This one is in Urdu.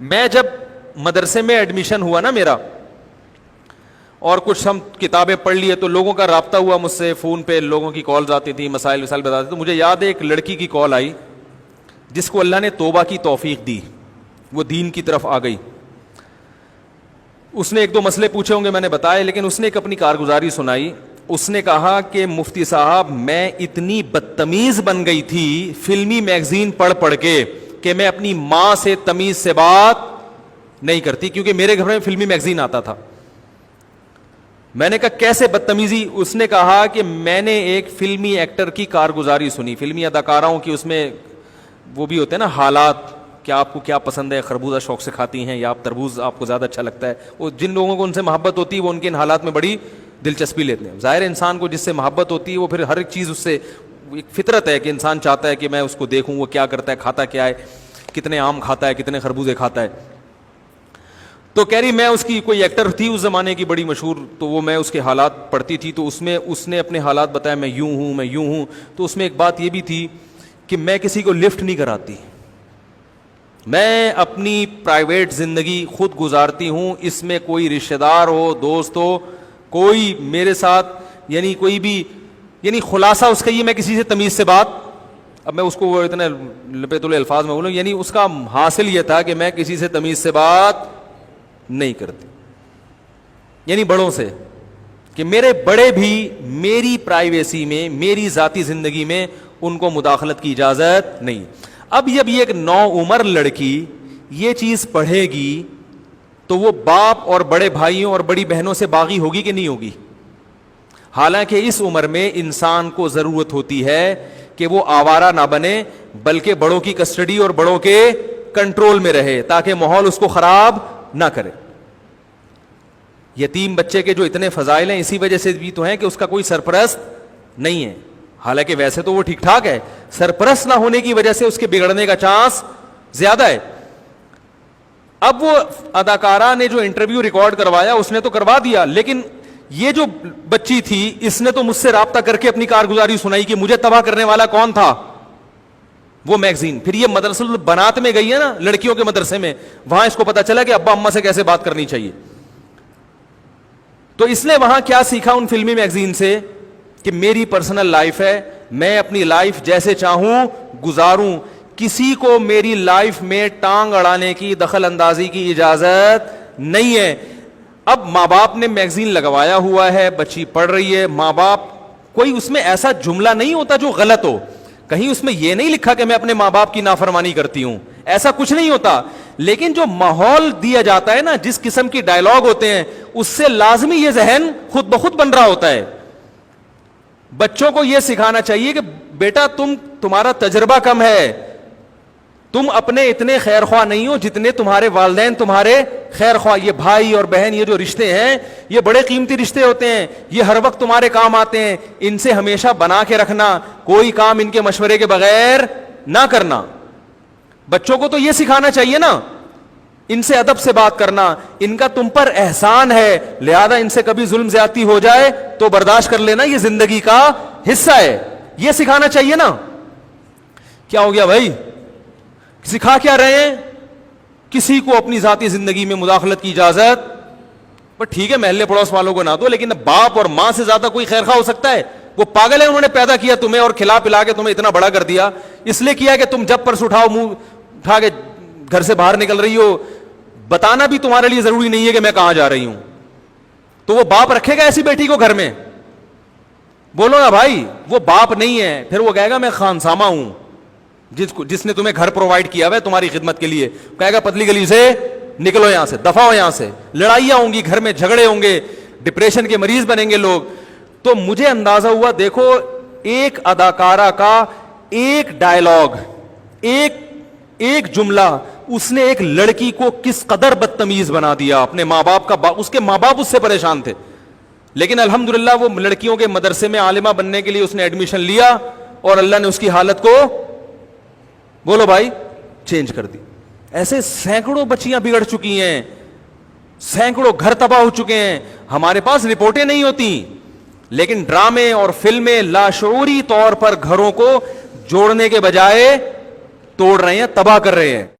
میں جب مدرسے میں ایڈمیشن ہوا نا میرا, اور کچھ ہم کتابیں پڑھ لیے تو لوگوں کا رابطہ ہوا مجھ سے, فون پہ لوگوں کی کالز آتی تھیں, مسائل وسائل بتاتے تھے. مجھے یاد ہے ایک لڑکی کی کال آئی جس کو اللہ نے توبہ کی توفیق دی, وہ دین کی طرف آ گئی. اس نے ایک دو مسئلے پوچھے ہوں گے, میں نے بتائے, لیکن اس نے ایک اپنی کارگزاری سنائی. اس نے کہا کہ مفتی صاحب میں اتنی بدتمیز بن گئی تھی فلمی میگزین پڑھ پڑھ کے کہ میں اپنی ماں سے تمیز سے بات نہیں کرتی, کیونکہ میرے گھر میں فلمی میگزین آتا تھا. میں نے کہا کیسے بدتمیزی؟ اس نے کہا کہ میں نے ایک فلمی ایکٹر کی کارگزاری سنی, فلمی اداکاراؤں کی, اس میں وہ بھی ہوتے ہیں نا حالات, کہ آپ کو کیا پسند ہے, خربوزہ شوق سے کھاتی ہیں یا آپ تربوز آپ کو زیادہ اچھا لگتا ہے. وہ جن لوگوں کو ان سے محبت ہوتی ہے وہ ان کے ان حالات میں بڑی دلچسپی لیتے ہیں. ظاہر انسان کو جس سے محبت ہوتی ہے وہ پھر ہر ایک چیز اس سے, ایک فطرت ہے کہ انسان چاہتا ہے کہ میں اس کو دیکھوں وہ کیا کرتا ہے, کھاتا کیا ہے, کتنے آم کھاتا ہے, کتنے خربوزے کھاتا ہے. تو کہہ رہی میں اس کی کوئی ایکٹر تھی اس زمانے کی بڑی مشہور, تو وہ میں اس کے حالات پڑھتی تھی, تو اس میں اس نے اپنے حالات بتایا, میں یوں ہوں میں یوں ہوں. تو اس میں ایک بات یہ بھی تھی کہ میں کسی کو لفٹ نہیں کراتی, میں اپنی پرائیویٹ زندگی خود گزارتی ہوں, اس میں کوئی رشتہ دار ہو, دوست ہو, کوئی میرے ساتھ یعنی کوئی بھی, یعنی خلاصہ اس کا یہ, میں کسی سے تمیز سے بات, اب میں اس کو وہ اتنے لپیت الفاظ میں بولوں, یعنی اس کا حاصل یہ تھا کہ میں کسی سے تمیز سے بات نہیں کرتی, یعنی بڑوں سے, کہ میرے بڑے بھی میری پرائیویسی میں, میری ذاتی زندگی میں ان کو مداخلت کی اجازت نہیں. اب جب یہ ایک نو عمر لڑکی یہ چیز پڑھے گی تو وہ باپ اور بڑے بھائیوں اور بڑی بہنوں سے باغی ہوگی کہ نہیں ہوگی؟ حالانکہ اس عمر میں انسان کو ضرورت ہوتی ہے کہ وہ آوارہ نہ بنے, بلکہ بڑوں کی کسٹڈی اور بڑوں کے کنٹرول میں رہے تاکہ ماحول اس کو خراب نہ کرے. یتیم بچے کے جو اتنے فضائل ہیں اسی وجہ سے بھی تو ہیں کہ اس کا کوئی سرپرست نہیں ہے, حالانکہ ویسے تو وہ ٹھیک ٹھاک ہے, سرپرست نہ ہونے کی وجہ سے اس کے بگڑنے کا چانس زیادہ ہے. اب وہ اداکارہ نے جو انٹرویو ریکارڈ کروایا اس نے تو کروا دیا, لیکن یہ جو بچی تھی اس نے تو مجھ سے رابطہ کر کے اپنی کارگزاری سنائی کہ مجھے تباہ کرنے والا کون تھا, وہ میگزین. پھر یہ مدرسہ البنات میں گئی ہے نا, لڑکیوں کے مدرسے میں, وہاں اس کو پتا چلا کہ ابا اماں سے کیسے بات کرنی چاہیے. تو اس نے وہاں کیا سیکھا ان فلمی میگزین سے کہ میری پرسنل لائف ہے, میں اپنی لائف جیسے چاہوں گزاروں, کسی کو میری لائف میں ٹانگ اڑانے کی, دخل اندازی کی اجازت نہیں ہے. اب ماں باپ نے میگزین لگوایا ہوا ہے, بچی پڑھ رہی ہے, ماں باپ, کوئی اس میں ایسا جملہ نہیں ہوتا جو غلط ہو, کہیں اس میں یہ نہیں لکھا کہ میں اپنے ماں باپ کی نافرمانی کرتی ہوں, ایسا کچھ نہیں ہوتا. لیکن جو ماحول دیا جاتا ہے نا, جس قسم کی ڈائلاگ ہوتے ہیں, اس سے لازمی یہ ذہن خود بخود بن رہا ہوتا ہے. بچوں کو یہ سکھانا چاہیے کہ بیٹا تمہارا تجربہ کم ہے, تم اپنے اتنے خیر خواہ نہیں ہو جتنے تمہارے والدین تمہارے خیر خواہ. یہ بھائی اور بہن, یہ جو رشتے ہیں یہ بڑے قیمتی رشتے ہوتے ہیں, یہ ہر وقت تمہارے کام آتے ہیں, ان سے ہمیشہ بنا کے رکھنا, کوئی کام ان کے مشورے کے بغیر نہ کرنا. بچوں کو تو یہ سکھانا چاہیے نا, ان سے ادب سے بات کرنا, ان کا تم پر احسان ہے, لہذا ان سے کبھی ظلم زیادتی ہو جائے تو برداشت کر لینا, یہ زندگی کا حصہ ہے, یہ سکھانا چاہیے نا. کیا ہو گیا بھائی, سکھا کیا رہے ہیں؟ کسی کو اپنی ذاتی زندگی میں مداخلت کی اجازت, پر ٹھیک ہے محلے پڑوس والوں کو نہ دو, لیکن باپ اور ماں سے زیادہ کوئی خیر خواہ ہو سکتا ہے؟ وہ پاگل ہے, انہوں نے پیدا کیا تمہیں اور کھلا پلا کے تمہیں اتنا بڑا کر دیا, اس لیے کیا کہ تم جب پرس اٹھاؤ, منہ اٹھا کے گھر سے باہر نکل رہی ہو, بتانا بھی تمہارے لیے ضروری نہیں ہے کہ میں کہاں جا رہی ہوں. تو وہ باپ رکھے گا ایسی بیٹی کو گھر میں؟ بولو نا بھائی, وہ باپ نہیں ہے. پھر وہ کہے گا میں خانسامہ ہوں, جس نے تمہیں گھر پرووائڈ کیا ہے تمہاری خدمت کے لیے, کہے گا پتلی گلی سے نکلو, یہاں سے دفع ہو, یہاں سے. لڑائیاں ہوں گی گھر میں, جھگڑے ہوں گے, ڈپریشن کے مریض بنیں گے لوگ. تو مجھے اندازہ ہوا, دیکھو ایک اداکارہ کا ایک ڈائلاگ, ایک جملہ, اس نے ایک لڑکی کو کس قدر بدتمیز بنا دیا. اپنے ماں باپ کا, اس کے ماں باپ اس سے پریشان تھے, لیکن الحمدللہ وہ لڑکیوں کے مدرسے میں عالمہ بننے کے لیے اس نے ایڈمیشن لیا اور اللہ نے اس کی حالت کو, بولو بھائی, چینج کر دی. ایسے سینکڑوں بچیاں بگڑ چکی ہیں, سینکڑوں گھر تباہ ہو چکے ہیں. ہمارے پاس رپورٹیں نہیں ہوتی, لیکن ڈرامے اور فلمیں لاشعوری طور پر گھروں کو جوڑنے کے بجائے توڑ رہے ہیں, تباہ کر رہے ہیں.